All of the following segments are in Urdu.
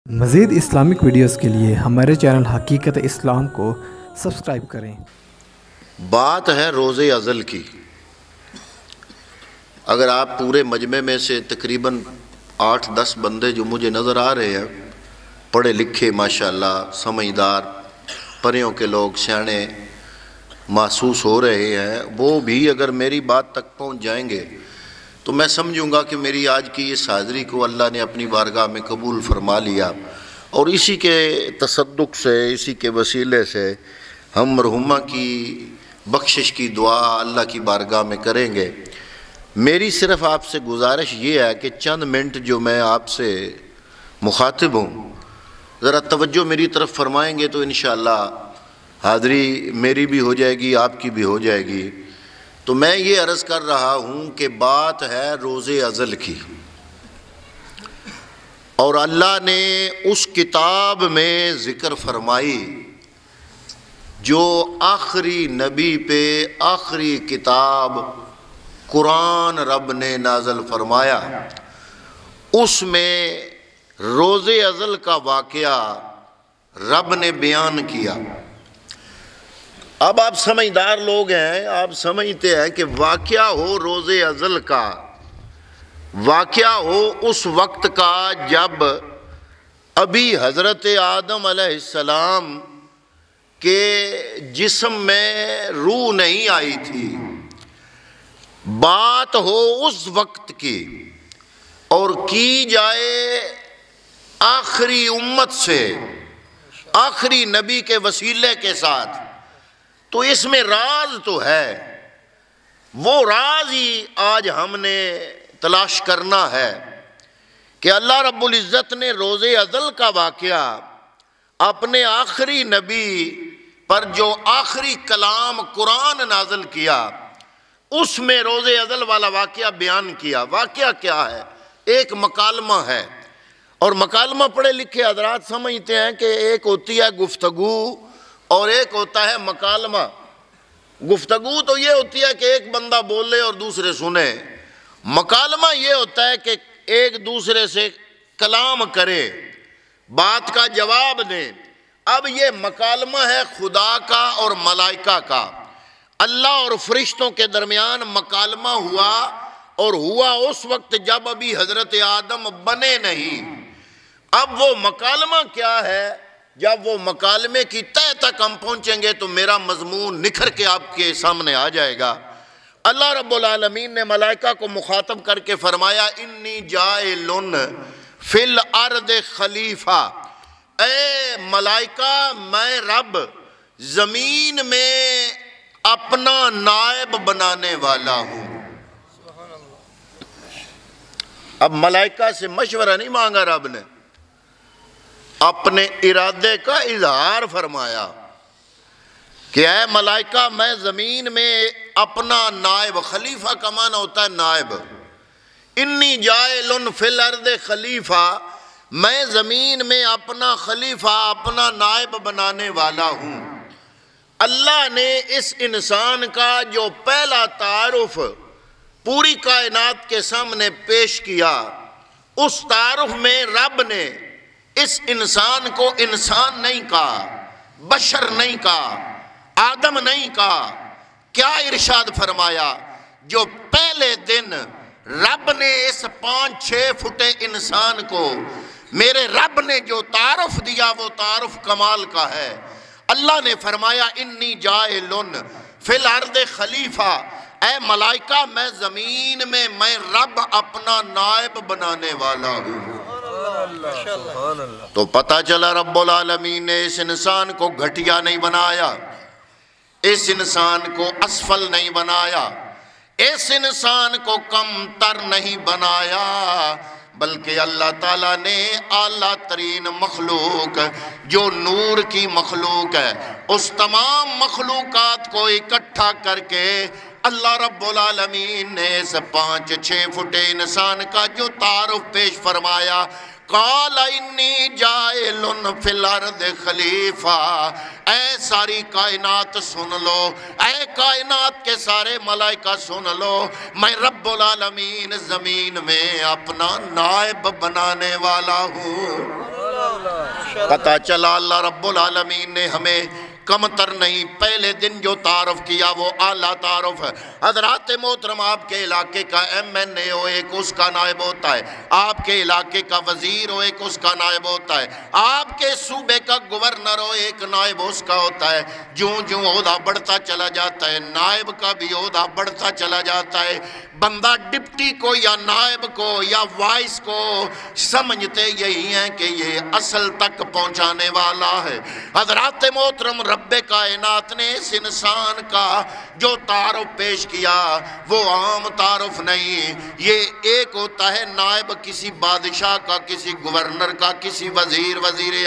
مزید اسلامک ویڈیوز کے لیے ہمارے چینل حقیقت اسلام کو سبسکرائب کریں۔ بات ہے روز ازل کی۔ اگر آپ پورے مجمع میں سے تقریباً 8-10 بندے جو مجھے نظر آ رہے ہیں، پڑھے لکھے ماشاءاللہ، سمجھدار، پریوں کے لوگ، سیانے محسوس ہو رہے ہیں، وہ بھی اگر میری بات تک پہنچ جائیں گے تو میں سمجھوں گا کہ میری آج کی اس حاضری کو اللہ نے اپنی بارگاہ میں قبول فرما لیا، اور اسی کے تصدق سے، اسی کے وسیلے سے ہم مرحومہ کی بخشش کی دعا اللہ کی بارگاہ میں کریں گے۔ میری صرف آپ سے گزارش یہ ہے کہ چند منٹ جو میں آپ سے مخاطب ہوں، ذرا توجہ میری طرف فرمائیں گے تو انشاءاللہ حاضری میری بھی ہو جائے گی، آپ کی بھی ہو جائے گی۔ تو میں یہ عرض کر رہا ہوں کہ بات ہے روز ازل کی، اور اللہ نے اس کتاب میں ذکر فرمائی جو آخری نبی پہ آخری کتاب قرآن رب نے نازل فرمایا، اس میں روز ازل کا واقعہ رب نے بیان کیا۔ اب آپ سمجھدار لوگ ہیں، آپ سمجھتے ہیں کہ واقعہ ہو روز ازل کا، واقعہ ہو اس وقت کا جب ابھی حضرت آدم علیہ السلام کے جسم میں روح نہیں آئی تھی، بات ہو اس وقت کی، اور کی جائے آخری امت سے، آخری نبی کے وسیلے کے ساتھ، تو اس میں راز تو ہے۔ وہ راز ہی آج ہم نے تلاش کرنا ہے کہ اللہ رب العزت نے روز ازل کا واقعہ اپنے آخری نبی پر جو آخری کلام قرآن نازل کیا، اس میں روز ازل والا واقعہ بیان کیا۔ واقعہ کیا ہے؟ ایک مکالمہ ہے، اور مکالمہ پڑھے لکھے حضرات سمجھتے ہیں کہ ایک ہوتی ہے گفتگو اور ایک ہوتا ہے مکالمہ۔ گفتگو تو یہ ہوتی ہے کہ ایک بندہ بولے اور دوسرے سنے، مکالمہ یہ ہوتا ہے کہ ایک دوسرے سے کلام کرے، بات کا جواب دیں۔ اب یہ مکالمہ ہے خدا کا اور ملائکہ کا، اللہ اور فرشتوں کے درمیان مکالمہ ہوا، اور ہوا اس وقت جب ابھی حضرت آدم بنے نہیں۔ اب وہ مکالمہ کیا ہے؟ جب وہ مکالمے کی تہہ تک ہم پہنچیں گے تو میرا مضمون نکھر کے آپ کے سامنے آ جائے گا۔ اللہ رب العالمین نے ملائکہ کو مخاطب کر کے فرمایا، انی جاعلن فی الارض خلیفہ، اے ملائکہ میں رب زمین میں اپنا نائب بنانے والا ہوں۔ اب ملائکہ سے مشورہ نہیں مانگا رب نے، اپنے ارادے کا اظہار فرمایا کہ اے ملائکہ میں زمین میں اپنا نائب، خلیفہ کا معنی ہوتا ہے نائب، انی جاعلن فی الارض خلیفہ، میں زمین میں اپنا خلیفہ، اپنا نائب بنانے والا ہوں۔ اللہ نے اس انسان کا جو پہلا تعارف پوری کائنات کے سامنے پیش کیا، اس تعارف میں رب نے اس انسان کو انسان نہیں کہا، بشر نہیں کہا، آدم نہیں کہا۔ کیا ارشاد فرمایا؟ جو پہلے دن رب نے اس 5-6 فٹے انسان کو، میرے رب نے جو تعارف دیا وہ تعارف کمال کا ہے۔ اللہ نے فرمایا انی جاعلن فی الارض خلیفہ، اے ملائکہ میں زمین میں رب اپنا نائب بنانے والا ہوں۔ تو پتہ چلا رب العالمین نے اس انسان کو گھٹیا نہیں بنایا، اس انسان کو اسفل نہیں بنایا، اس انسان کو کم تر نہیں بنایا، بلکہ اللہ تعالیٰ نے اعلیٰ ترین مخلوق جو نور کی مخلوق ہے، اس تمام مخلوقات کو اکٹھا کر کے اللہ رب العالمین نے اس 5-6 فٹے انسان کا جو تعارف پیش فرمایا، قال انی جاعلن فی الارض خلیفہ، اے ساری کائنات سن لو، اے کائنات کے سارے ملائکہ سن لو، میں رب العالمین زمین میں اپنا نائب بنانے والا ہوں۔ پتہ چلا اللہ رب العالمین نے ہمیں کم تر نہیں، پہلے دن جو تعارف کیا وہ اعلیٰ تعارف ہے۔ حضرات محترم، آپ کے علاقے کا MNA ہو ایک اس کا نائب ہوتا ہے، آپ کے علاقے کا وزیر ہو ایک اس کا نائب ہوتا ہے، آپ کے صوبے کا گورنر ہو ایک نائب اس کا ہوتا ہے۔ جوں جوں عہدہ بڑھتا چلا جاتا ہے نائب کا بھی عہدہ بڑھتا چلا جاتا ہے۔ بندہ ڈپٹی کو یا نائب کو یا وائس کو سمجھتے یہی ہیں کہ یہ اصل تک پہنچانے والا ہے۔ حضرات محترم، رب کائنات نے اس انسان کا جو تعارف پیش کیا وہ عام تعارف نہیں، یہ ایک ہوتا ہے نائب کسی بادشاہ کا، کسی گورنر کا، کسی وزیر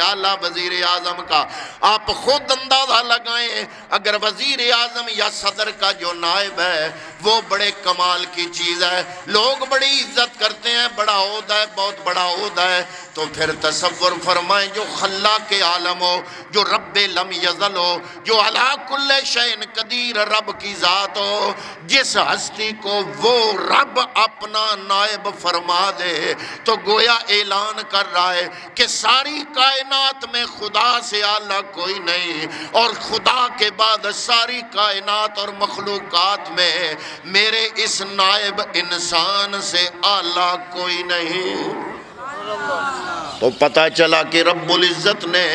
اعلیٰ، وزیر اعظم کا۔ آپ خود اندازہ لگائیں، اگر وزیر اعظم یا صدر کا جو نائب ہے وہ بڑے کمال کی چیز ہے، لوگ بڑی عزت کرتے ہیں، بڑا عہدہ ہے، بہت بڑا عہدہ ہے، تو پھر تصور فرمائیں جو خلاق عالم ہو، جو رب لم یزل ہو، جو علی کل شیء قدیر رب کی ذات ہو، جس ہستی کو وہ رب اپنا نائب فرما دے تو گویا اعلان کر رہا ہے کہ ساری کائنات میں خدا سے اعلیٰ کوئی نہیں، اور خدا کے بعد ساری کائنات اور مخلوقات میں میرے اس نائب انسان سے اعلیٰ کوئی نہیں۔ تو پتہ چلا کہ رب العزت نے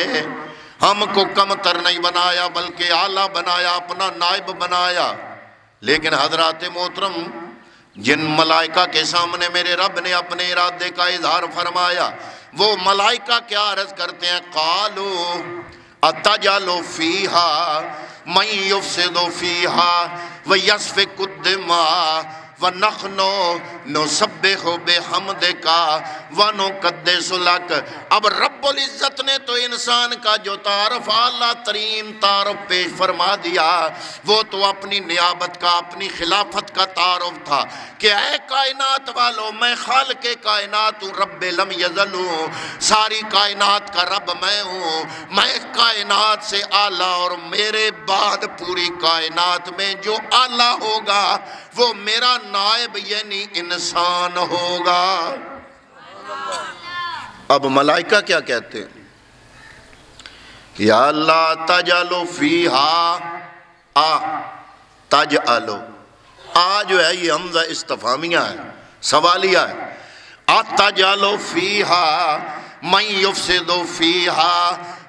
ہم کو کم تر نہیں بنایا بلکہ اعلیٰ بنایا، اپنا نائب بنایا۔ لیکن حضرات محترم، جن ملائکہ کے سامنے میرے رب نے اپنے ارادے کا اظہار فرمایا، وہ ملائکہ کیا عرض کرتے ہیں؟ قالو اتجعل فیہا من یفسد فیہا ویسفک الدماء وَنَحْنُ نُسَبِّحُ بِحَمْدِكَ وَنُقَدِّسُ لَكَ۔ اب رب العزت نے تو انسان کا جو تعارف اعلیٰ ترین تعارف پیش فرما دیا، وہ تو اپنی نیابت کا، اپنی خلافت کا تعارف تھا کہ اے کائنات والو، میں خالق کائنات ہوں، رب لم یزل ہوں، ساری کائنات کا رب میں ہوں، میں کائنات سے اعلیٰ، اور میرے بعد پوری کائنات میں جو اعلیٰ ہوگا وہ میرا نائب یعنی انسان ہوگا۔ اب ملائکہ کیا کہتے ہیں؟ یا اللہ تجعلو فیہا، تجعلو، جو ہے یہ حمزہ استفہامیہ ہے، سوالیہ ہے۔ تجعلو فیہا من یفسد فیہا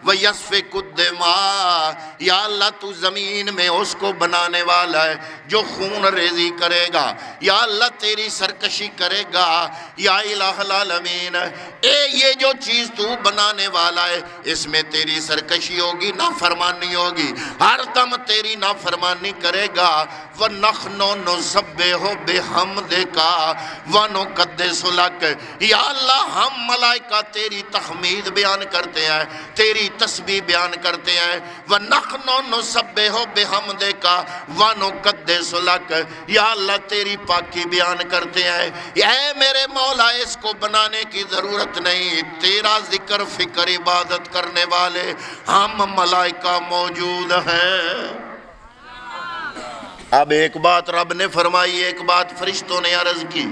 وَيَسْفِكُ الدِّمَاء، یا اللہ تو زمین میں اس کو بنانے والا ہے جو خون ریزی کرے گا، یا اللہ تیری سرکشی کرے گا، یا الہ العالمین، یہ جو چیز تو بنانے والا ہے اس میں تیری سرکشی ہوگی، نافرمانی ہوگی، ہر دم تیری نافرمانی کرے گا۔ وَنَحْنُ نُسَبِّحُ بِحَمْدِكَ وَنُقَدِّسُ لَكَ، یا اللہ ہم ملائکہ تیری تحمید بیان کرتے ہیں، تیری تسبیح بیان کرتے ہیں۔ وَنَحْنُ نُسَبِّحُ بِحَمْدِكَ وَنُقَدِّسُ لَكَ، یا اللہ تیری پاکی بیان کرتے ہیں۔ اے میرے مولا، اس کو بنانے کی ضرورت نہیں، تیرا ذکر فکر عبادت کرنے والے ہم ملائکہ موجود ہیں۔ اب ایک بات رب نے فرمائی، ایک بات فرشتوں نے عرض کی،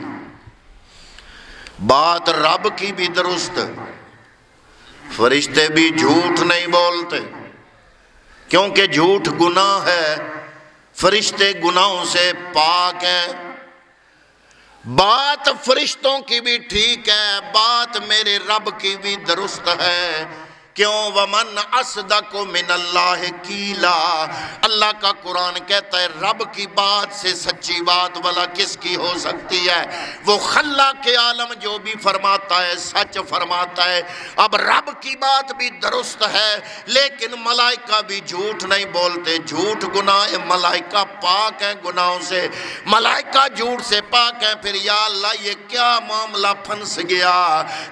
بات رب کی بھی درست، فرشتے بھی جھوٹ نہیں بولتے، کیونکہ جھوٹ گناہ ہے، فرشتے گناہوں سے پاک ہیں۔ بات فرشتوں کی بھی ٹھیک ہے، بات میرے رب کی بھی درست ہے، کیوں؟ وَمَنْ أَصْدَقُ مِنَ اللَّهِ قِيلًا، اللہ کا قرآن کہتا ہے رب کی بات سے سچی بات والا کس کی ہو سکتی ہے؟ وہ خلاق عالم جو بھی فرماتا ہے سچ فرماتا ہے۔ اب رب کی بات بھی درست ہے لیکن ملائکہ بھی جھوٹ نہیں بولتے، جھوٹ گناہ ہے، ملائکہ پاک ہیں گناہوں سے، ملائکہ جھوٹ سے پاک ہیں۔ پھر یا اللہ یہ کیا معاملہ پھنس گیا؟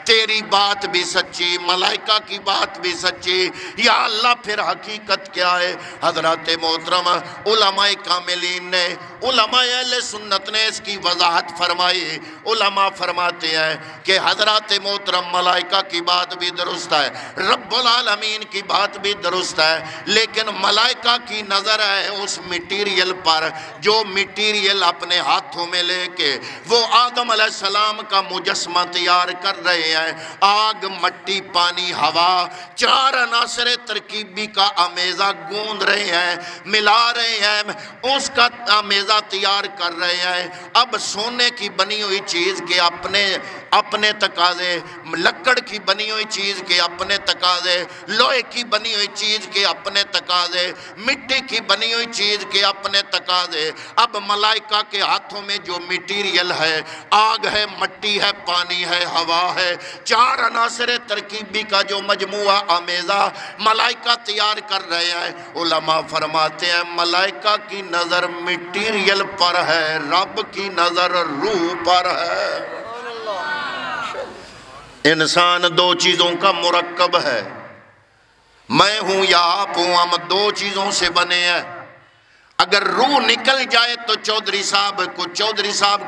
تیری بات بھی سچی، ملائکہ کی بات بھی سچی، یا اللہ پھر حقیقت کیا ہے؟ حضرات محترم، علماء کاملین نے، علماء اہل سنت نے اس کی وضاحت فرمائی۔ علماء فرماتے ہیں کہ حضرات محترم ملائکہ کی بات بھی درست ہے، رب العالمین کی بات بھی درست ہے، لیکن ملائکہ کی نظر ہے اس میٹیریل پر جو میٹیریل اپنے ہاتھوں میں لے کے وہ آدم علیہ السلام کا مجسمہ تیار کر رہے ہیں، آگ، مٹی، پانی، ہوا، 4 عناصر ترکیبی کا آمیزہ گوندھ رہے ہیں، ملا رہے ہیں، اس کا آمیزہ تیار کر رہے ہیں۔ اب سونے کی بنی ہوئی چیز کے اپنے تقاضے، لکڑ کی بنی ہوئی چیز کے اپنے تقاضے، لوہے کی بنی ہوئی چیز کے اپنے تقاضے، مٹی کی بنی ہوئی چیز کے اپنے تقاضے۔ اب ملائکہ کے ہاتھوں میں جو میٹیریل ہے، آگ ہے، مٹی ہے، پانی ہے، ہوا ہے، 4 عناصر ترکیبی کا جو مجموعہ آمیزہ ملائکہ تیار کر رہے ہیں، علماء فرماتے ہیں ملائکہ کی نظر میٹیریل پر ہے، رب کی نظر روح پر ہے۔ انسان 2 چیزوں کا مرکب ہے، میں ہوں یا آپ ہوں، ہم 2 چیزوں سے بنے ہیں۔ اگر روح نکل جائے تو چودھری صاحب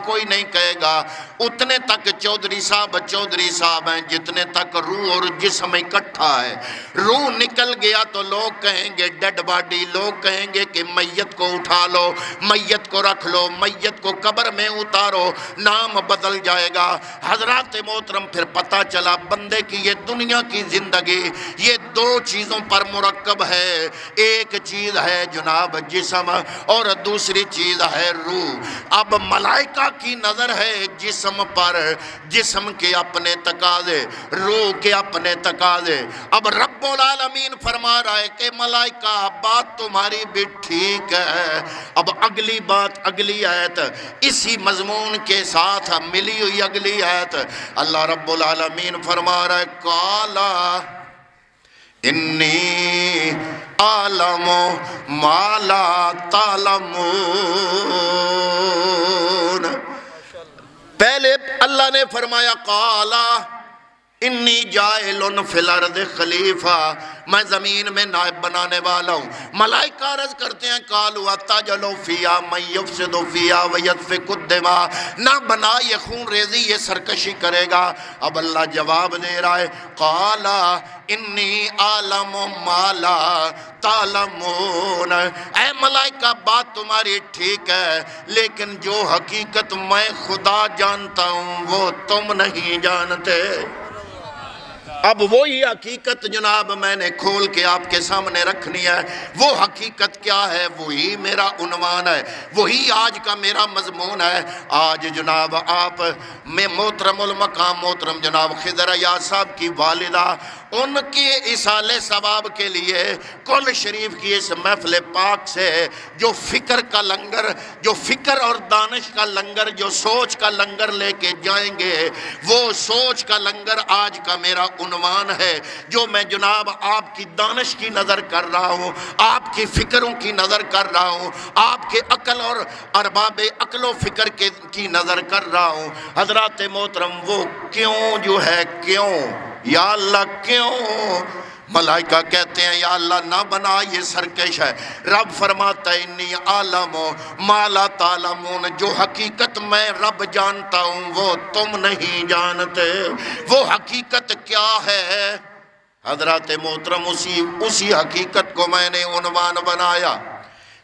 کوئی نہیں کہے گا، اتنے تک چودھری صاحب ہیں جتنے تک روح اور جسم اکٹھا ہے۔ روح نکل گیا تو لوگ کہیں گے ڈیڈ باڈی، لوگ کہیں گے کہ میت کو اٹھا لو، میت کو رکھ لو، میت کو قبر میں اتارو، نام بدل جائے گا۔ حضرات محترم پھر پتہ چلا بندے کی یہ دنیا کی زندگی یہ 2 چیزوں پر مرکب ہے، ایک چیز ہے جناب جسم اور دوسری چیز ہے روح۔ اب ملائکہ کی نظر ہے جسم پر، جسم کے اپنے تقاضے، روح کے اپنے تقاضے۔ اب رب العالمین فرما رہا ہے کہ ملائکہ بات تمہاری بھی ٹھیک ہے۔ اب اگلی بات، اگلی آیت اسی مضمون کے ساتھ ملی ہوئی اگلی آیت، اللہ رب العالمین فرما رہا ہے قالا انی عالم ما لا تعلمون۔ پہلے اللہ نے فرمایا قالا انی جائل فی الارض خلیفہ، میں زمین میں نائب بنانے والا ہوں۔ ملائکہ عرض کرتے ہیں قالوا اتجعل فیہا من یفسد فیہا ویسفک الدماء، نہ بنا یہ خون ریزی، یہ سرکشی کرے گا۔ اب اللہ جواب دے رہا ہے قالا انی عالم ما لا تعلمون، اے ملائکہ بات تمہاری ٹھیک ہے، لیکن جو حقیقت میں خدا جانتا ہوں وہ تم نہیں جانتے۔ اب وہی حقیقت جناب میں نے کھول کے آپ کے سامنے رکھنی ہے۔ وہ حقیقت کیا ہے؟ وہی میرا عنوان ہے، وہی آج کا میرا مضمون ہے۔ آج جناب آپ میں محترم المقام محترم جناب خضر ایاز صاحب کی والدہ، ان کی اصال ثواب کے لیے کل شریف کی اس محفل پاک سے جو فکر کا لنگر، جو فکر اور دانش کا لنگر، جو سوچ کا لنگر لے کے جائیں گے، وہ سوچ کا لنگر آج کا میرا عنوان ہے، جو میں جناب آپ کی دانش کی نظر کر رہا ہوں، آپ کی فکروں کی نظر کر رہا ہوں، آپ کے عقل اور ارباب عقل و فکر کی نظر کر رہا ہوں۔ حضرات محترم وہ کیوں جو ہے، کیوں یا اللہ کیوں؟ ملائکہ کہتے ہیں یا اللہ نہ بنا یہ سرکش ہے۔ رب فرماتا ہے انی عالم ما لا تعلمون، جو حقیقت میں رب جانتا ہوں وہ تم نہیں جانتے۔ وہ حقیقت کیا ہے؟ حضرات محترم اسی حقیقت کو میں نے عنوان بنایا۔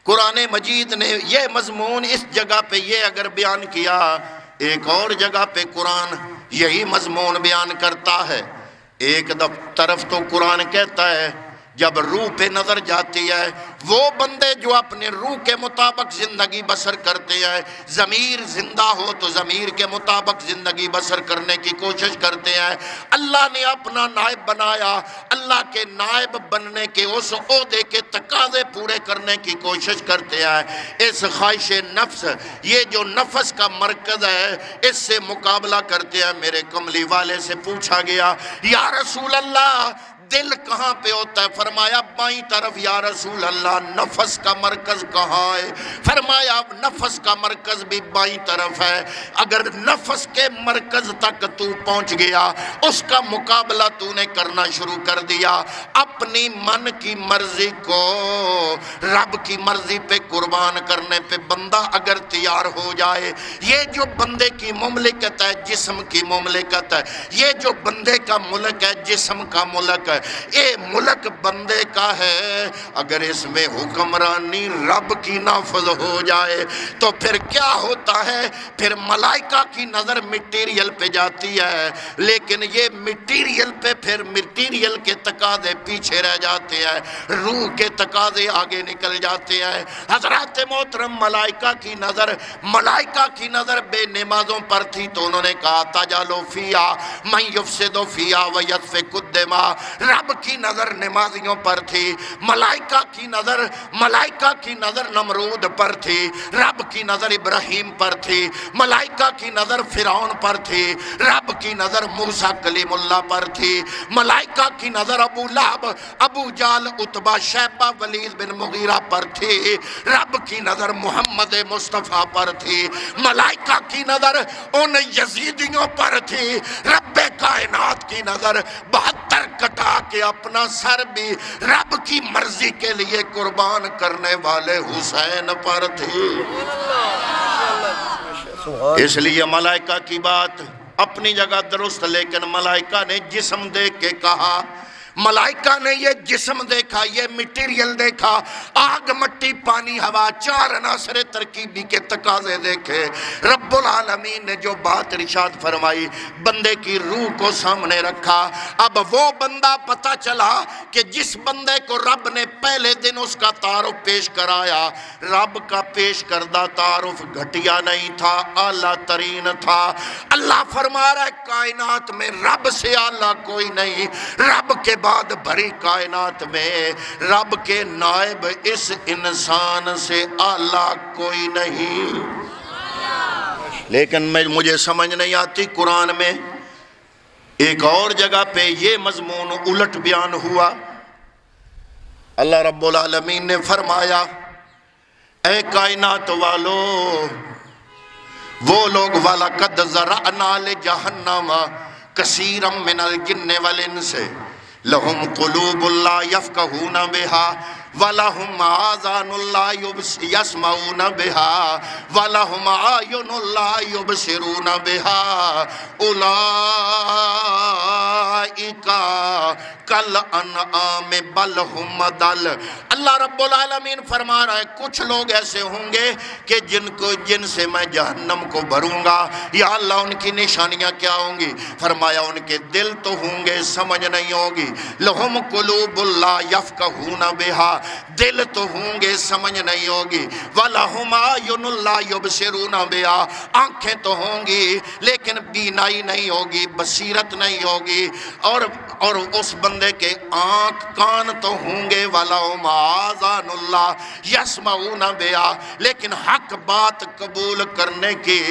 قرآن مجید نے یہ مضمون اس جگہ پہ یہ اگر بیان کیا، ایک اور جگہ پہ قرآن یہی مضمون بیان کرتا ہے۔ ایک طرف تو قرآن کہتا ہے جب روح پہ نظر جاتی ہے، وہ بندے جو اپنے روح کے مطابق زندگی بسر کرتے ہیں، ضمیر زندہ ہو تو ضمیر کے مطابق زندگی بسر کرنے کی کوشش کرتے ہیں۔ اللہ نے اپنا نائب بنایا، اللہ کے نائب بننے کے اس عہدے کے تقاضے پورے کرنے کی کوشش کرتے ہیں۔ اس خواہش نفس، یہ جو نفس کا مرکز ہے، اس سے مقابلہ کرتے ہیں۔ میرے کملی والے سے پوچھا گیا یا رسول اللہ دل کہاں پہ ہوتا ہے؟ فرمایا بائیں طرف۔ یا رسول اللہ نفس کا مرکز کہاں ہے؟ فرمایا نفس کا مرکز بھی بائیں طرف ہے۔ اگر نفس کے مرکز تک تو پہنچ گیا، اس کا مقابلہ تو نے کرنا شروع کر دیا، اپنی من کی مرضی کو رب کی مرضی پہ قربان کرنے پہ بندہ اگر تیار ہو جائے، یہ جو بندے کی مملکت ہے، جسم کی مملکت ہے، یہ جو بندے کا ملک ہے، جسم کا ملک ہے، یہ ملک بندے کا ہے۔ اگر اس میں میں حکمرانی رب کی نافذ ہو جائے تو پھر کیا ہوتا ہے؟ پھر ملائکہ کی نظر میٹیریل پہ جاتی ہے، لیکن یہ میٹیریل پہ پھر میٹیریل کے تقاضے پیچھے رہ جاتے ہیں، روح کے تقاضے آگے نکل جاتے ہیں۔ حضرات محترم، ملائکہ کی نظر بے نمازوں پر تھی تو انہوں نے کہا تجعل فیہا من یفسد فیہا ویسفک الدماء۔ رب کی نظر نمازیوں پر تھی، ملائکہ کی نظر نمرود پر تھی، رب کی نظر ابراہیم پر تھی، ملائکہ کی نظر فرعون پر تھی، رب کی نظر موسیٰ کلیم اللہ پر تھی، ملائکہ کی نظر ابو لہب، ابو جال، عتبہ، شیبہ، ولید بن مغیرہ پر تھی، رب کی نظر محمد مصطفیٰ پر تھی، ملائکہ کی نظر ان یزیدیوں پر تھی، رب کائنات کی نظر 72 کٹا کے اپنا سر بھی رب کی مرضی کے لیے قربان کرنے والے حسین پر تھی۔ اس لیے ملائکہ کی بات اپنی جگہ درست، لیکن ملائکہ نے جسم دیکھ کے کہا، ملائکہ نے یہ جسم دیکھا، یہ میٹیریل دیکھا، آگ، مٹی، پانی، ہوا، 4 عناصر ترکیبی کے تقاضے دیکھے۔ رب العالمین نے جو بات ارشاد فرمائی، بندے کی روح کو سامنے رکھا۔ اب وہ بندہ پتہ چلا کہ جس بندے کو رب نے پہلے دن اس کا تعارف پیش کرایا، رب کا پیش کردہ تعارف گھٹیا نہیں تھا، اعلیٰ ترین تھا۔ اللہ فرما رہا ہے کائنات میں رب سے اعلیٰ کوئی نہیں، رب کے بعد بھری کائنات میں رب کے نائب اس انسان سے اعلیٰ کوئی نہیں۔ لیکن مجھے سمجھ نہیں آتی، قرآن میں ایک اور جگہ پہ یہ مضمون الٹ بیان ہوا۔ اللہ رب العالمین نے فرمایا اے کائنات والو، وہ لوگ وَلَقَدْ ذَرَأْنَا لِجَهَنَّمَ كَثِيرًا مِنَ الْجِنِّ وَالْإِنسِ لَهُمْ قُلُوبٌ لَا يَفْقَهُونَ بِهَا وَلَهُمْ آذَانٌ لَا يَسْمَعُونَ بِهَا وَلَهُمْ أَعْيُنٌ لَا يُبْصِرُونَ بِهَا أُولَئِكَ كَالْأَنْعَامِ بَلْ هُمْ أَضَلُّ۔ اللہ رب العالمین فرما رہا ہے کچھ لوگ ایسے ہوں گے کہ جن سے میں جہنم کو بھروں گا۔ یا اللہ ان کی نشانیاں کیا ہوں گی؟ فرمایا ان کے دل تو ہوں گے، سمجھ نہیں ہوگی۔ لہم قلوب لا یفقہون بہا، دل تو ہوں گے، سمجھ نہیں ہوگی۔ وَلَهُمْ أَعْیُنٌ لَا يُبْصِرُونَ بِهَا، آنکھیں تو ہوں گی لیکن بینائی نہیں ہوگی، بصیرت نہیں ہوگی۔ اور اس بندے کے آنکھ کان تو ہوں گے، وَلَهُمْ آذَانٌ لَا يَسْمَعُونَ بِهَا، لیکن حق بات قبول کرنے کی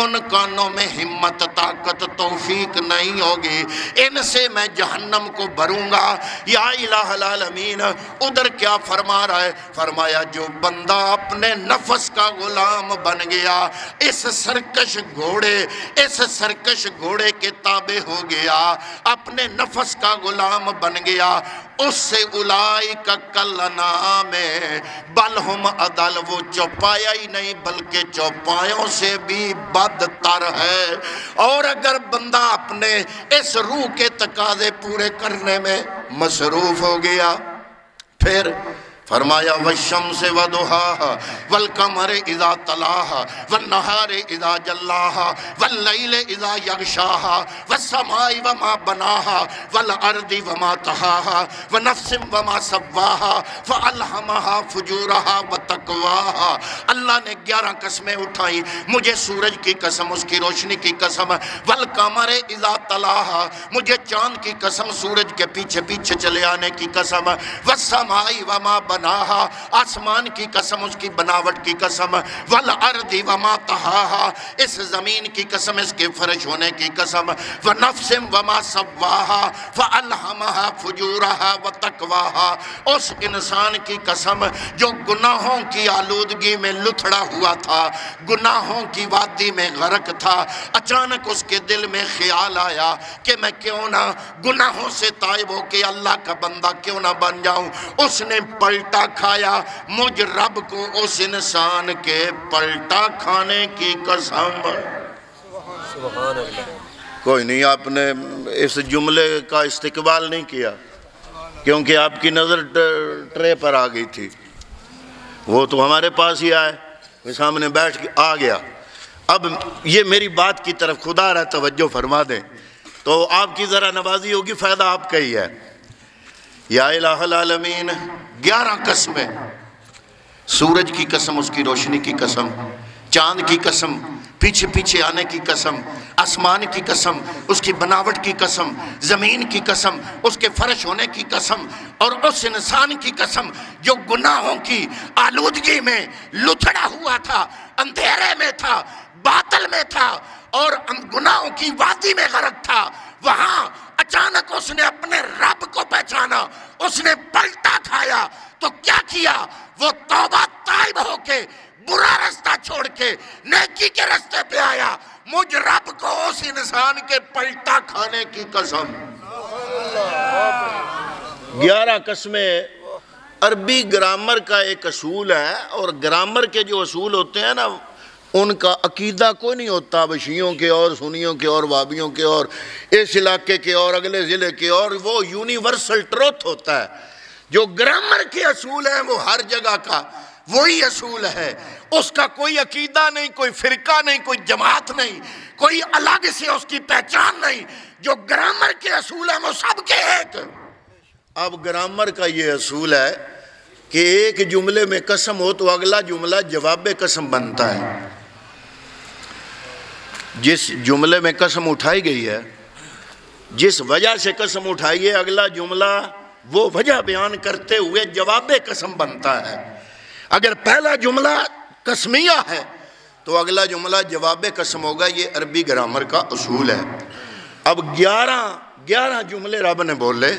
ان کانوں میں ہمت، طاقت، توفیق نہیں ہوگی۔ ان سے میں جہنم کو بھروں گا۔ یا الہ العالمین، ادھر کیا فرما رہا ہے؟ فرمایا جو بندہ اپنے نفس کا غلام بن گیا، اس سرکش گھوڑے کے تابع ہو گیا، اپنے نفس کا غلام بن گیا، اس سے اولئک کالانعام بل ہم اضل، وہ چوپایا ہی نہیں بلکہ چوپایوں سے بھی بدتر ہے۔ اور اگر بندہ اپنے اس روح کے تقاضے پورے کرنے میں مصروف ہو گیا، پھر فرمایا والشمس وضحاها والقمر اذا طلاها والنهار اذا جلاها والليل اذا يغشاها والسماء وما بناها والارض وما طحاها ونفس وما سواها فالهمها فجورها وتقواها۔ اللہ نے 11 قسمیں اٹھائیں، مجھے سورج کی قسم، اس کی روشنی کی قسم، والقمر اذا طلاها، مجھے چاند کی قسم، سورج کے پیچھے پیچھے چلے آنے کی قسم، والسماء وما بناہا، آسمان کی قسم، اس کی بناوٹ کی قسم، والارض وما طحاها، اس زمین کی قسم، اس کے فرش ہونے کی قسم، ونفس وما سواہا فالہمها فجورها وتقواها، اس انسان کی قسم جو گناہوں کی آلودگی میں لتھڑا ہوا تھا، گناہوں کی وادی میں غرق تھا، اچانک اس کے دل میں خیال آیا کہ میں کیوں نہ گناہوں سے تائب ہو کے اللہ کا بندہ کیوں نہ بن جاؤں۔ اس نے پلٹا کھایا، مجھ رب کو اس انسان کے پلٹا کھانے کی قسم۔ سبحان اللہ۔ کوئی نہیں، آپ نے اس جملے کا استقبال نہیں کیا کیونکہ آپ کی نظر ٹرے پر آ گئی تھی۔ وہ تو ہمارے پاس ہی آئے، وہ سامنے بیٹھ کے آ گیا۔ اب یہ میری بات کی طرف خدا رہا توجہ فرما دیں تو آپ کی ذرا نوازی ہوگی، فائدہ آپ کا ہی ہے۔ یا الہ العالمین، 11 قسمیں، سورج کی قسم، اس کی روشنی کی قسم، چاند کی قسم، پیچھے پیچھے آنے کی قسم، آسمان کی قسم، اس کی بناوٹ کی قسم، زمین کی قسم، اس کے فرش ہونے کی قسم، اور اس انسان کی قسم جو گناہوں کی آلودگی میں لتھڑا ہوا تھا، اندھیرے میں تھا، باطل میں تھا اور گناہوں کی وادی میں غرق تھا۔ وہاں اچانک اس نے اپنے رب کو پہچانا، اس نے پلٹا کھایا تو کیا کیا؟ وہ توبہ طائب ہو کے برا رستہ چھوڑ کے نیکی کے رستے پہ آیا۔ مجھ رب کو اس انسان کے پلٹا کھانے کی قسم۔ 11 قسمیں عربی گرامر کا ایک اصول ہے، اور گرامر کے جو اصول ہوتے ہیں نا ان کا عقیدہ کوئی نہیں ہوتا، بشیوں کے اور سنیوں کے اور وابیوں کے اور اس علاقے کے اور اگلے ضلع کے، اور وہ یونیورسل ٹروتھ ہوتا ہے۔ جو گرامر کے اصول ہیں وہ ہر جگہ کا وہی اصول ہے، اس کا کوئی عقیدہ نہیں، کوئی فرقہ نہیں، کوئی جماعت نہیں، کوئی الگ سے اس کی پہچان نہیں۔ جو گرامر کے اصول ہیں وہ سب کے ایک۔ اب گرامر کا یہ اصول ہے کہ ایک جملے میں قسم ہو تو اگلا جملہ جواب قسم بنتا ہے۔ جس جملے میں قسم اٹھائی گئی ہے، جس وجہ سے قسم اٹھائی ہے، اگلا جملہ وہ وجہ بیان کرتے ہوئے جواب قسم بنتا ہے۔ اگر پہلا جملہ قسمیہ ہے تو اگلا جملہ جواب قسم ہوگا۔ یہ عربی گرامر کا اصول ہے۔ اب 11 جملے رب نے بولے،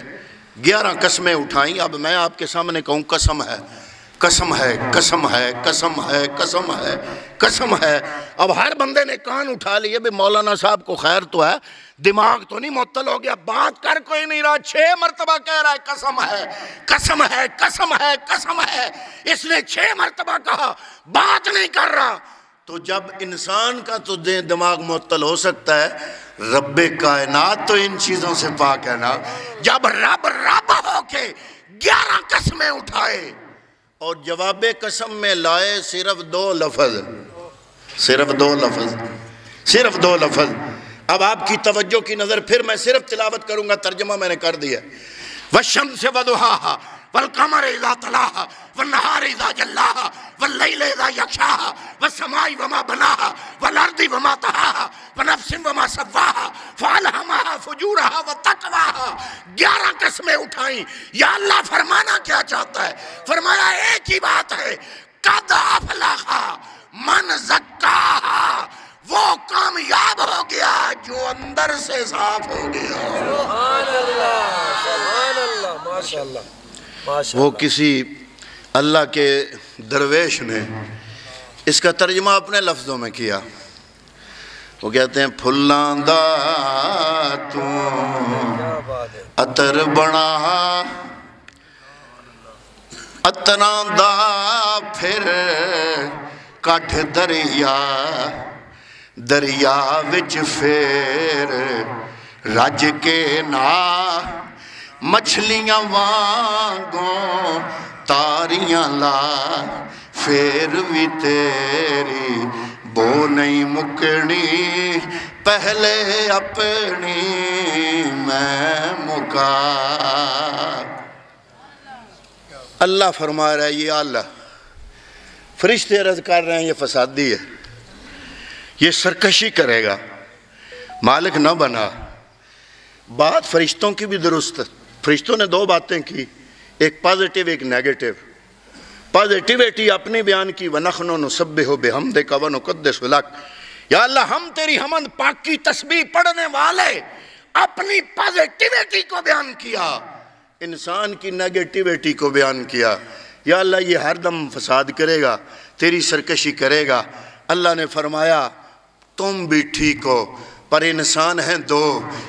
11 قسمیں اٹھائیں۔ اب میں آپ کے سامنے کہوں قسم ہے، قسم ہے، قسم ہے، قسم ہے، قسم ہے، قسم ہے۔ اب ہر بندے نے کان اٹھا لیے، بھی مولانا صاحب کو خیر تو ہے، دماغ تو نہیں معطل ہو گیا، بات کر کوئی نہیں رہا، 6 مرتبہ کہہ رہا ہے قسم ہے، قسم ہے، قسم ہے، قسم ہے۔ اس نے 6 مرتبہ کہا، بات نہیں کر رہا۔ تو جب انسان کا تو دماغ معطل ہو سکتا ہے، رب کائنات تو ان چیزوں سے پاک ہے نا۔ جب رب ہو کے 11 قسمیں اٹھائے اور جواب قسم میں لائے صرف 2 لفظ، صرف 2 لفظ، صرف 2 لفظ۔ اب آپ کی توجہ کی نظر پھر میں صرف تلاوت کروں گا، ترجمہ میں نے کر دیا۔ وَالشَّمْسِ وَضُحَاهَا وَالْقَمَرِ إِذَا تَلَاهَا وَالنَّهَارِ إِذَا جَلَّاهَا وَاللَّيْلِ إِذَا يَغْشَاهَا وَالسَّمَاءِ وَمَا بَنَاهَا وَالْأَرْضِ وَمَا طَحَاهَا وَنَفْسٍ وَمَا سَوَّاهَا فَأَلْهَمَهَا فُجُورَهَا وَتَقْوَاهَا۔ 11 قسمیں اٹھائیں۔ یا اللہ فرمانا کیا چاہتا ہے؟ فرمایا ایک ہی بات ہے، قَدْ أَفْلَحَ مَنْ زَكَّاهَا، وہ کامیاب ہو گیا جو اندر سے صاف ہو گیا۔ سبحان اللہ، سبحان اللہ، ماشاءاللہ، ماشاءاللہ۔ وہ کسی اللہ کے درویش نے اس کا ترجمہ اپنے لفظوں میں کیا۔ وہ کہتے ہیں پھلاں دا تو عطر بنا، عطراں دا پھر کٹھ دریا، دریا وچ پھر رج کے نا، مچھلیاں وانگوں تاریاں لا، پھر بھی تیری بو نہیں مکنی، پہلے اپنی میں مکا۔ اللہ فرما رہا ہے، یہ اللہ فرشتے عرض کر رہے ہیں یہ فسادی ہے، یہ سرکشی کرے گا، مالک نہ بنا۔ بات فرشتوں کی بھی درست ہے۔ فرشتوں نے 2 باتیں کی، ایک پازیٹیو ایک نیگیٹیو۔ پازیٹیویٹی اپنی بیان کی، وَنَحْنُ نُسَبِّحُ بِحَمْدِكَ وَنُقَدِّسُ لَكَ، یا اللہ ہم تیری حمد پاکی تسبیح پڑھنے والے، اپنی پازیٹیویٹی کو بیان کیا، انسان کی نیگیٹیویٹی کو بیان کیا۔ یا اللہ یہ ہر دم فساد کرے گا، تیری سرکشی کرے گا۔ اللہ نے فرمایا تم بھی ٹھیک ہو، پر انسان ہیں 2،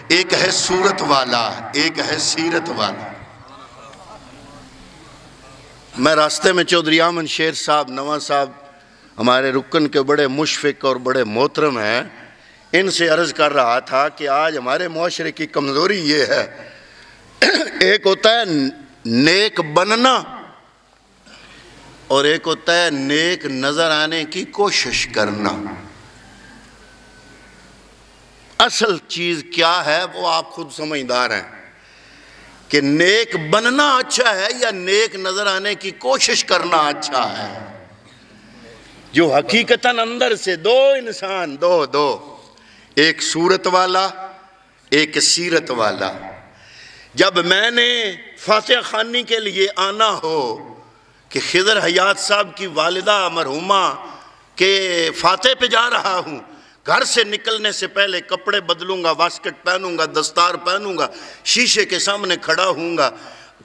ایک ہے صورت والا، ایک ہے سیرت والا۔ میں راستے میں چودھری آمن شیر صاحب نواں صاحب ہمارے رکن کے بڑے مشفق اور بڑے محترم ہیں، ان سے عرض کر رہا تھا کہ آج ہمارے معاشرے کی کمزوری یہ ہے، ایک ہوتا ہے نیک بننا، اور ایک ہوتا ہے نیک نظر آنے کی کوشش کرنا۔ اصل چیز کیا ہے وہ آپ خود سمجھدار ہیں کہ نیک بننا اچھا ہے یا نیک نظر آنے کی کوشش کرنا اچھا ہے۔ جو حقیقتاً اندر سے دو انسان، دو ایک صورت والا ایک سیرت والا۔ جب میں نے فاتحہ خوانی کے لیے آنا ہو کہ خضر حیات صاحب کی والدہ مرحومہ کے فاتح پہ جا رہا ہوں، گھر سے نکلنے سے پہلے کپڑے بدلوں گا، واسکٹ پہنوں گا، دستار پہنوں گا، شیشے کے سامنے کھڑا ہوں گا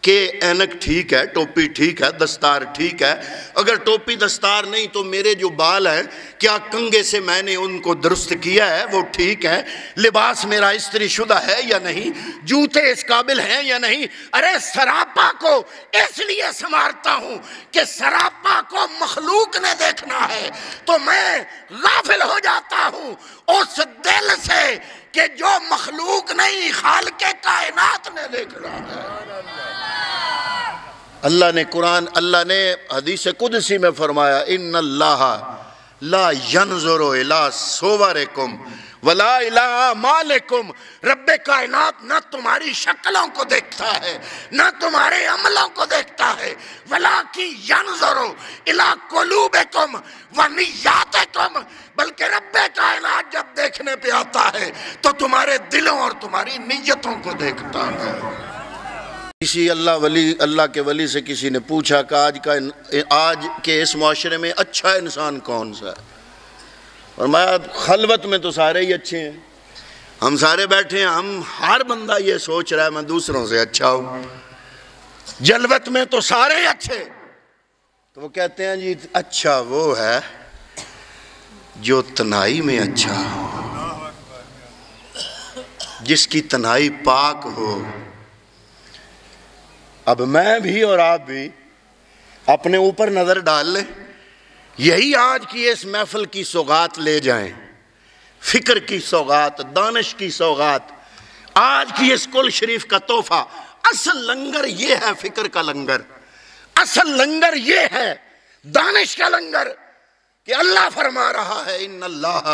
کہ اینک ٹھیک ہے، ٹوپی ٹھیک ہے، دستار ٹھیک ہے۔ اگر ٹوپی دستار نہیں تو میرے جو بال ہیں کیا کنگھے سے میں نے ان کو درست کیا ہے، وہ ٹھیک ہے؟ لباس میرا استری شدہ ہے یا نہیں؟ جوتے اس قابل ہیں یا نہیں؟ ارے سراپا کو اس لیے سنوارتا ہوں کہ سراپا کو مخلوق نے دیکھنا ہے، تو میں غافل ہو جاتا ہوں اس دل سے کہ جو مخلوق نہیں خالق کائنات نے دیکھنا ہے۔ اللہ نے حدیث قدسی میں فرمایا ان اللہ لا ينظر الى صورکم ولا الى اعمالکم، رب کائنات نہ تمہاری شکلوں کو دیکھتا ہے نہ تمہارے عملوں کو دیکھتا ہے، ولکن ينظر الى قلوبکم ونیاتکم، بلکہ رب کائنات جب دیکھنے پہ آتا ہے تو تمہارے دلوں اور تمہاری نیتوں کو دیکھتا ہے۔ کسی اللہ کے ولی سے کسی نے پوچھا کہ آج کے اس معاشرے میں اچھا انسان کون سا ہے؟ اور میں خلوت میں تو سارے ہی اچھے ہیں، ہم سارے بیٹھے ہیں، ہم ہر بندہ یہ سوچ رہا ہے میں دوسروں سے اچھا ہوں، جلوت میں تو سارے اچھے، تو وہ کہتے ہیں جی اچھا وہ ہے جو تنہائی میں اچھا ہو، جس کی تنہائی پاک ہو۔ اب میں بھی اور آپ بھی اپنے اوپر نظر ڈال لیں، یہی آج کی اس محفل کی سوغات لے جائیں، فکر کی سوغات، دانش کی سوغات، آج کی اس کل شریف کا تحفہ۔ اصل لنگر یہ ہے، فکر کا لنگر، اصل لنگر یہ ہے، دانش کا لنگر، کہ اللہ فرما رہا ہے ان اللہ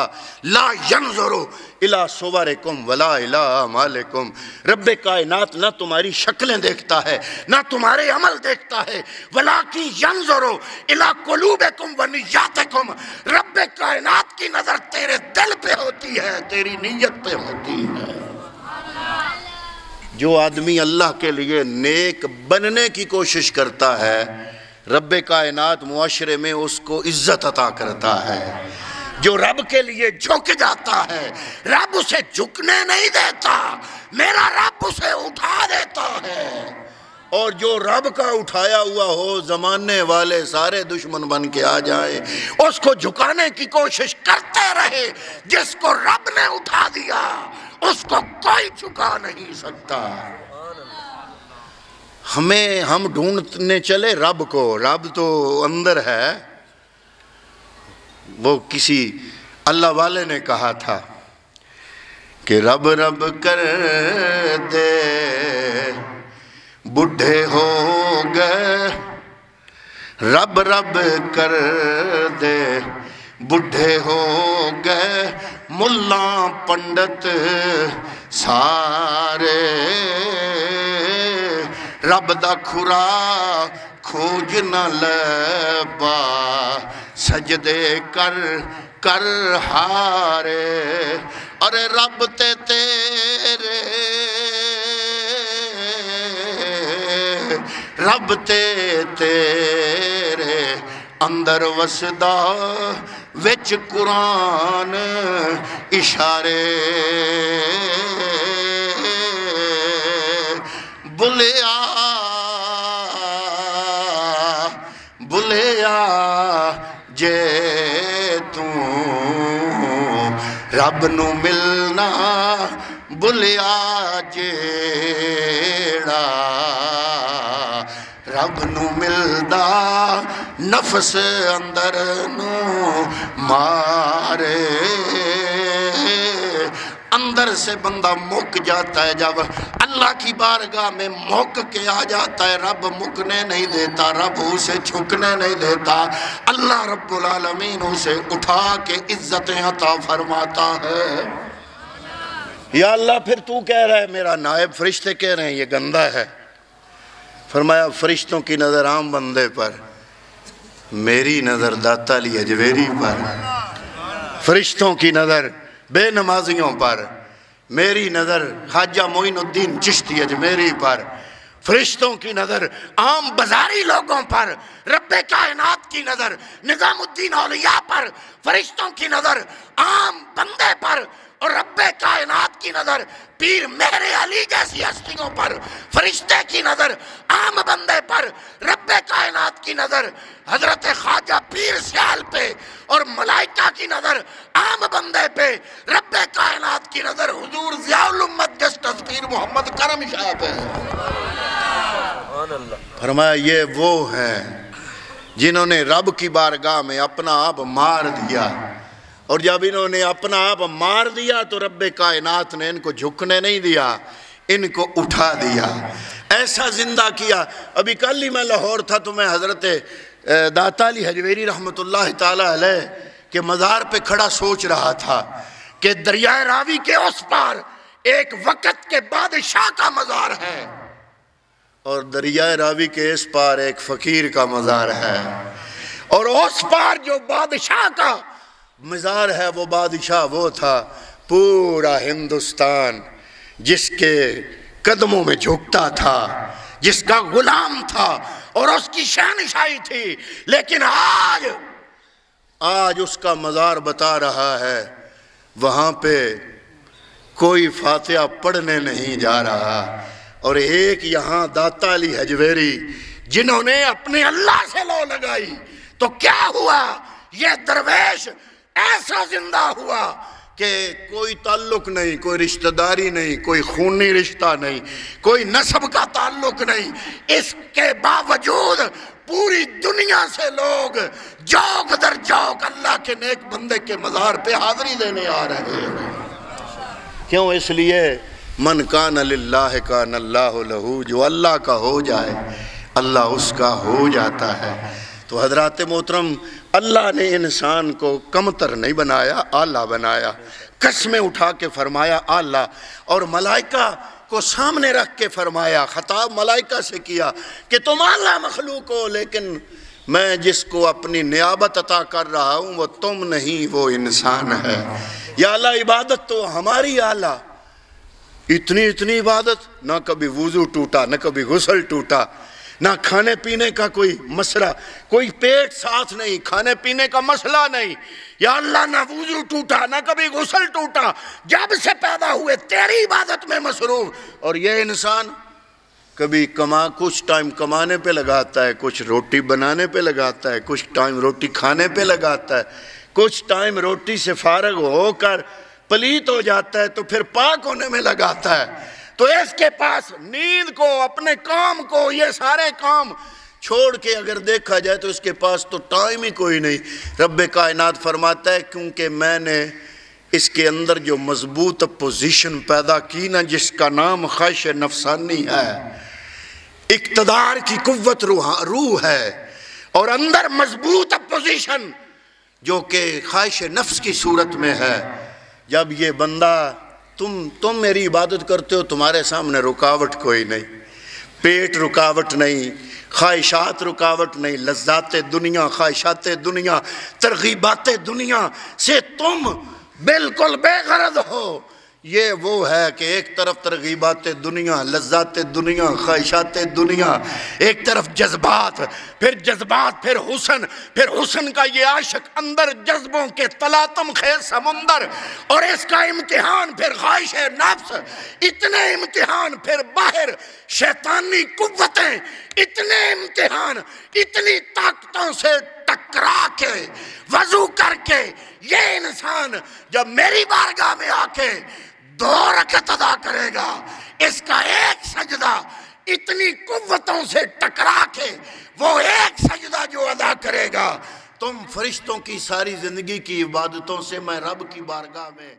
لا ينظر الى صورکم ولا الى اعمالکم، رب کائنات نہ تمہاری شکلیں دیکھتا ہے نہ تمہارے عمل دیکھتا ہے، ولکن ينظر الى قلوبکم ونیاتکم، رب کائنات کی نظر تیرے دل پہ ہوتی ہے، تیری نیت پہ ہوتی ہے۔ جو آدمی اللہ کے لیے نیک بننے کی کوشش کرتا ہے، رب کائنات معاشرے میں اس کو عزت عطا کرتا ہے۔ جو رب کے لیے جھک جاتا ہے، رب اسے جھکنے نہیں دیتا، میرا رب اسے اٹھا دیتا ہے۔ اور جو رب کا اٹھایا ہوا ہو، زمانے والے سارے دشمن بن کے آ جائیں، اس کو جھکانے کی کوشش کرتے رہے۔ جس کو رب نے اٹھا دیا اس کو کوئی جھکا نہیں سکتا۔ ہم ڈھونڈنے چلے رب کو، رب تو اندر ہے۔ وہ کسی اللہ والے نے کہا تھا کہ رب رب کر دے بڈھے ہو گئے، رب رب کر دے بڈھے ہو گئے، ملا پنڈت سارے، رب دا کھرا کھوج نہ لبا، سجدے کر کر ہارے، ارے رب تے تیرے، رب تے تیرے اندر وسدا وچ قرآن اشارے، بلیا جے رب نو ملنا، بلیا جیڑا رب نو ملدا، نفس اندر نو مارے۔ اندر سے بندہ مک جاتا ہے جب اللہ کی بارگاہ میں مک کے آ جاتا ہے، رب مکنے نہیں دیتا، رب اسے جھکنے نہیں دیتا، اللہ رب العالمین اسے اٹھا کے عزتیں عطا فرماتا ہے۔ یا اللہ پھر تو کہہ رہا ہے میرا نائب، فرشتے کہہ رہے ہیں یہ گندہ ہے۔ فرمایا فرشتوں کی نظر عام بندے پر، میری نظر داتا علی اجویری پر، فرشتوں کی نظر بے نمازیوں پر، میری نظر خواجہ معین الدین چشتی اجمیری پر، فرشتوں کی نظر عام بازاری لوگوں پر، رب کائنات کی نظر نظام الدین اولیاء پر، فرشتوں کی نظر عام بندے پر، اور رب کائنات کی نظر پیر مہر علی جیسی ہستیوں پر، فرشتے کی نظر عام بندے پر، رب کائنات کی نظر حضرت خواجہ پیر سیال پہ، اور ملائکہ کی نظر عام بندے پہ، رب کائنات کی نظر حضور ضیاء الامت جسٹس پیر محمد کرم شاہ پہ۔ فرمایا یہ وہ ہیں جنہوں نے رب کی بارگاہ میں اپنا آپ مار دیا، اور جب انہوں نے اپنا آپ مار دیا تو رب کائنات نے ان کو جھکنے نہیں دیا، ان کو اٹھا دیا، ایسا زندہ کیا۔ ابھی کل ہی میں لاہور تھا تو میں حضرت داتا علی حجویری رحمۃ اللہ تعالی علیہ کے مزار پہ کھڑا سوچ رہا تھا کہ دریائے راوی کے اس پار ایک وقت کے بادشاہ کا مزار ہے، اور دریائے راوی کے اس پار ایک فقیر کا مزار ہے، اور اس پار جو بادشاہ کا مزار ہے وہ بادشاہ وہ تھا پورا ہندوستان جس کے قدموں میں جھکتا تھا، جس کا غلام تھا اور اس کی شہنشاہی تھی، لیکن آج اس کا مزار بتا رہا ہے وہاں پہ کوئی فاتحہ پڑھنے نہیں جا رہا، اور ایک یہاں داتا علی حجویری جنہوں نے اپنے اللہ سے لو لگائی تو کیا ہوا، یہ درویش ایسا زندہ ہوا کہ کوئی تعلق نہیں، کوئی رشتہ داری نہیں، کوئی خونی رشتہ نہیں، کوئی نسب کا تعلق نہیں، اس کے باوجود پوری دنیا سے لوگ جوک در جوک اللہ کے نیک بندے کے مزار پہ حاضری دینے آ رہے ہیں۔ کیوں؟ اس لیے من کان للہ کان اللہ لہو، جو اللہ کا ہو جائے اللہ اس کا ہو جاتا ہے۔ تو حضرات محترم، اللہ نے انسان کو کمتر نہیں بنایا، اعلیٰ بنایا، قسمیں اٹھا کے فرمایا اعلیٰ، اور ملائکہ کو سامنے رکھ کے فرمایا، خطاب ملائکہ سے کیا کہ تم اعلیٰ مخلوق ہو، لیکن میں جس کو اپنی نیابت عطا کر رہا ہوں وہ تم نہیں، وہ انسان ہے۔ یا اللہ عبادت تو ہماری اعلیٰ، اتنی عبادت، نہ کبھی وضو ٹوٹا، نہ کبھی غسل ٹوٹا، نہ کھانے پینے کا کوئی مسئلہ، کوئی پیٹ ساتھ نہیں، کھانے پینے کا مسئلہ نہیں، یا اللہ نہ وضو ٹوٹا نہ کبھی غسل ٹوٹا، جب سے پیدا ہوئے تیری عبادت میں مصروف، اور یہ انسان کبھی کچھ ٹائم کمانے پہ لگاتا ہے، کچھ روٹی بنانے پہ لگاتا ہے، کچھ ٹائم روٹی کھانے پہ لگاتا ہے، کچھ ٹائم روٹی سے فارغ ہو کر پلیت ہو جاتا ہے تو پھر پاک ہونے میں لگاتا ہے۔ تو اس کے پاس نیند کو، اپنے کام کو، یہ سارے کام چھوڑ کے اگر دیکھا جائے تو اس کے پاس تو ٹائم ہی کوئی نہیں۔ رب کائنات فرماتا ہے کیونکہ میں نے اس کے اندر جو مضبوط اپوزیشن پیدا کی نا، جس کا نام خواہش نفسانی ہے، اقتدار کی قوت روح ہے، اور اندر مضبوط اپوزیشن جو کہ خواہش نفس کی صورت میں ہے، جب یہ بندہ تم میری عبادت کرتے ہو، تمہارے سامنے رکاوٹ کوئی نہیں، پیٹ رکاوٹ نہیں، خواہشات رکاوٹ نہیں، لذات دنیا، خواہشات دنیا، ترغیبات دنیا سے تم بالکل بے غرض ہو۔ یہ وہ ہے کہ ایک طرف ترغیبات دنیا، لذات دنیا، خواہشات دنیا، ایک طرف جذبات، پھر حسن کا یہ عاشق اندر جذبوں کے تلاطم خیز سمندر، اور اس کا امتحان پھر خواہش نفس، اتنے امتحان پھر باہر شیطانی قوتیں، اتنے امتحان، اتنی طاقتوں سے ٹکرا کے وضو کر کے یہ انسان جب میری بارگاہ میں آ کے 2 رکعت ادا کرے گا، اس کا ایک سجدہ اتنی قوتوں سے ٹکرا کے وہ ایک سجدہ جو ادا کرے گا، تم فرشتوں کی ساری زندگی کی عبادتوں سے میں رب کی بارگاہ میں